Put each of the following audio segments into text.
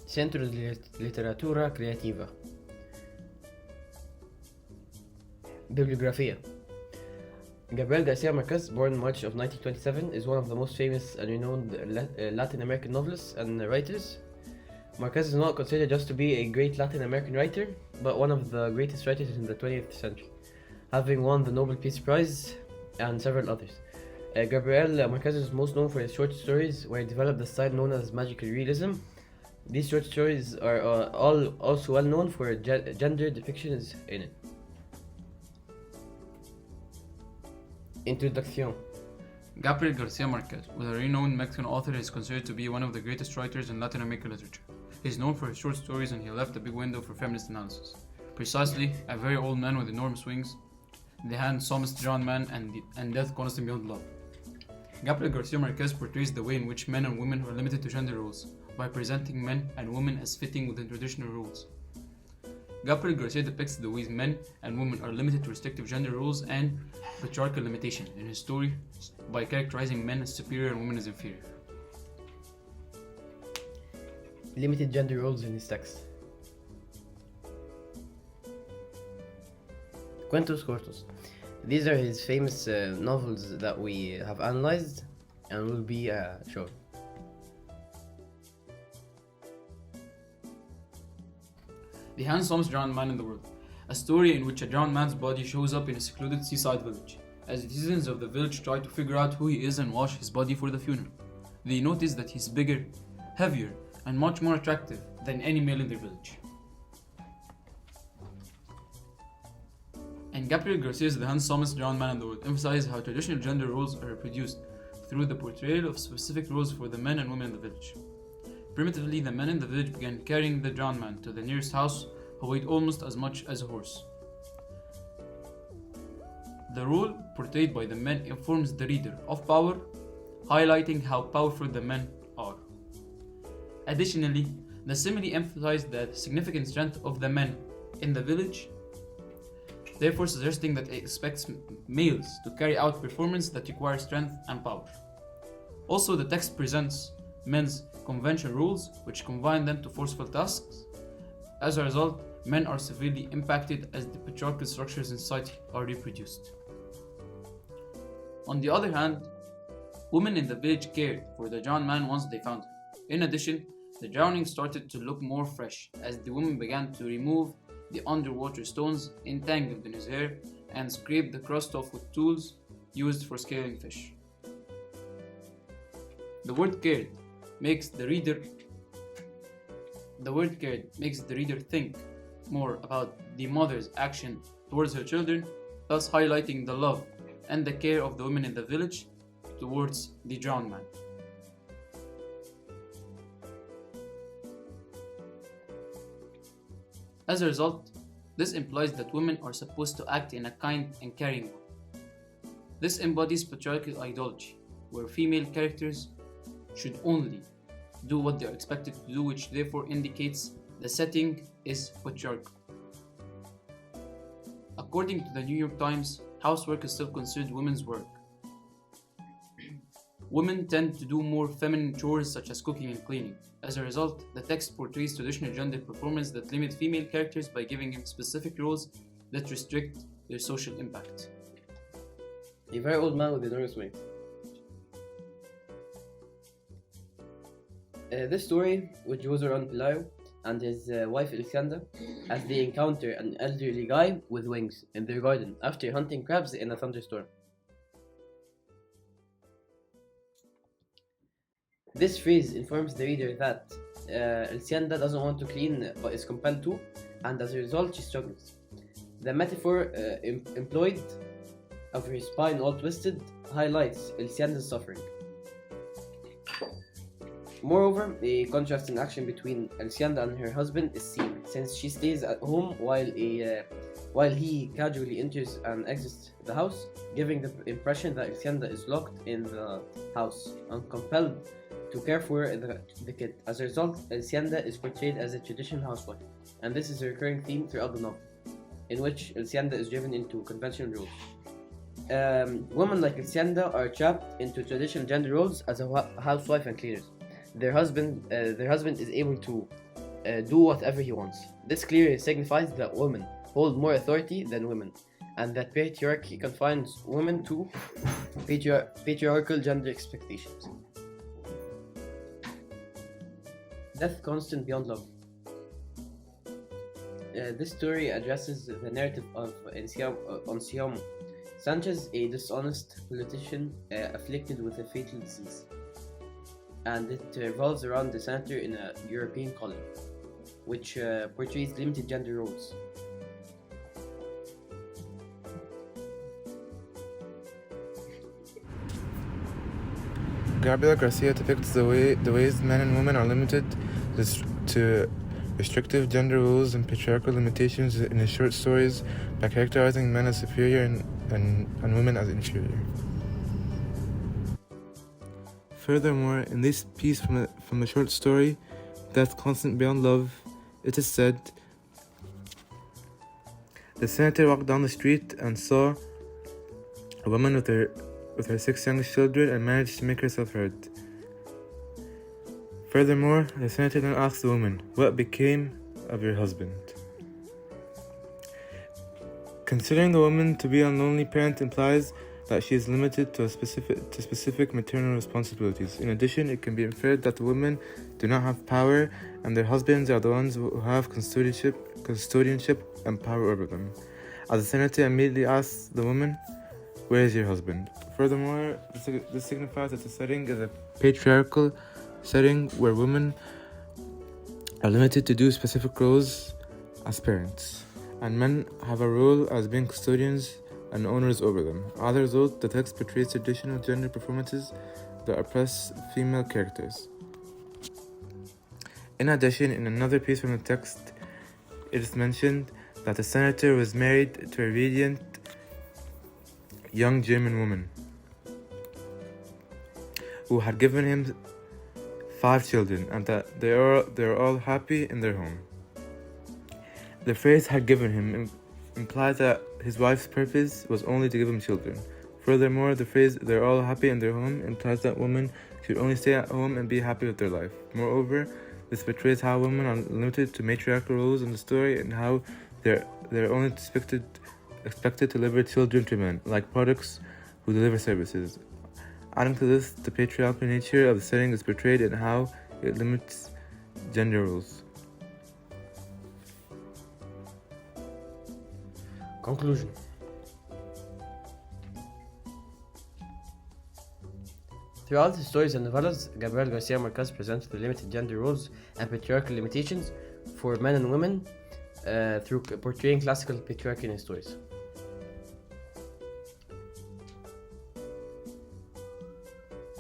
Centro Literatura Creativa. Bibliografia. Gabriel Garcia Marquez, born March of 1927, is one of the most famous and renowned Latin American novelists and writers. Marquez is not considered just to be a great Latin American writer, but one of the greatest writers in the 20th century, having won the Nobel Peace Prize and several others. Gabriel Marquez is most known for his short stories, where he developed the style known as magical realism. These short stories are all also well known for gender depictions in it. Introduction. Gabriel Garcia Marquez, with a renowned Mexican author, is considered to be one of the greatest writers in Latin American literature. He is known for his short stories, and he left a big window for feminist analysis. Precisely, a very old man with enormous wings, the handsomest drowned man, and death constant beyond love. Gabriel Garcia Marquez portrays the way in which men and women are limited to gender roles, by presenting men and women as fitting within traditional roles. Gabriel Garcia depicts the ways men and women are limited to restrictive gender roles and patriarchal limitation in his story by characterizing men as superior and women as inferior. Limited gender roles in his text. Cuentos cortos. These are his famous novels that we have analyzed and will be shown. The handsomest drowned man in the world. A story in which a drowned man's body shows up in a secluded seaside village, as the citizens of the village try to figure out who he is and wash his body for the funeral. They notice that he's bigger, heavier, and much more attractive than any male in their village. And Gabriel Garcia's The Handsomest Drowned Man in the World emphasizes how traditional gender roles are reproduced through the portrayal of specific roles for the men and women in the village. Primitively, the men in the village began carrying the drowned man to the nearest house, who weighed almost as much as a horse. The role portrayed by the men informs the reader of power, highlighting how powerful the men are. Additionally, the simile emphasized the significant strength of the men in the village, therefore suggesting that it expects males to carry out performances that require strength and power. Also, the text presents men's conventional rules, which confine them to forceful tasks. As a result, men are severely impacted as the patriarchal structures in society are reproduced. On the other hand, women in the village cared for the drowned man once they found him. In addition, the drowning started to look more fresh as the women began to remove the underwater stones entangled in his hair and scrape the crust off with tools used for scaling fish. The word cared makes the reader think more about the mother's action towards her children, thus highlighting the love and the care of the women in the village towards the drowned man. As a result, this implies that women are supposed to act in a kind and caring way. This embodies patriarchal ideology, where female characters should only do what they are expected to do, which therefore indicates the setting is patriarchal. According to the New York Times, housework is still considered women's work. Women tend to do more feminine chores such as cooking and cleaning. As a result, the text portrays traditional gender performance that limit female characters by giving them specific roles that restrict their social impact. A very old man with enormous wings. This story, which goes around Pelayo and his wife Elisanda, as they encounter an elderly guy with wings in their garden after hunting crabs in a thunderstorm. This phrase informs the reader that Elisanda doesn't want to clean but is compelled to, and as a result she struggles. The metaphor employed of her spine all twisted highlights Elisanda's suffering. Moreover, a contrast in action between Elisanda and her husband is seen, since she stays at home while he casually enters and exits the house, giving the impression that Elisanda is locked in the house and compelled to care for the kid. As a result, Elisanda is portrayed as a traditional housewife, and this is a recurring theme throughout the novel, in which Elisanda is driven into conventional roles. Women like Elisanda are trapped into traditional gender roles as a housewife and cleaners. their husband is able to do whatever he wants. This clearly signifies that women hold more authority than women, and that patriarchy confines women to patriarchal gender expectations. Death constant beyond love. This story addresses the narrative of Enciamo Sanchez, a dishonest politician afflicted with a fatal disease, and it revolves around the senator in a European colony, which portrays limited gender roles. Gabriel Garcia depicts the ways men and women are limited to restrictive gender roles and patriarchal limitations in his short stories by characterizing men as superior and women as inferior. Furthermore, in this piece from the short story, Death Constant Beyond Love, it is said, the senator walked down the street and saw a woman with her 6 youngest children and managed to make herself heard. Furthermore, the senator then asked the woman, "What became of your husband?" Considering the woman to be a lonely parent implies that she is limited to specific maternal responsibilities. In addition, it can be inferred that the women do not have power and their husbands are the ones who have custodianship and power over them. As the senator immediately asks the woman, "Where is your husband?" Furthermore, this signifies that the setting is a patriarchal setting where women are limited to do specific roles as parents, and men have a role as being custodians and owners over them. As a result, the text portrays traditional gender performances that oppress female characters. In addition, in another piece from the text, it is mentioned that the senator was married to a radiant young German woman who had given him 5 children, and that they are all happy in their home. The phrase "had given him" implies that his wife's purpose was only to give him children. Furthermore, the phrase "they're all happy in their home" implies that women should only stay at home and be happy with their life. Moreover, this portrays how women are limited to matriarchal roles in the story and how they're only expected to deliver children to men, like products who deliver services. Adding to this, the patriarchal nature of the setting is portrayed in how it limits gender roles. Conclusion. Throughout his stories and novellas, Gabriel Garcia Marquez presents the limited gender roles and patriarchal limitations for men and women through portraying classical patriarchy in his stories.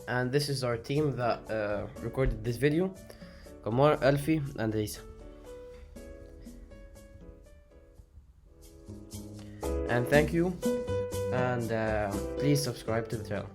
And this is our team that recorded this video: Kamar, Alfi, and Isa. And thank you, and please subscribe to the channel.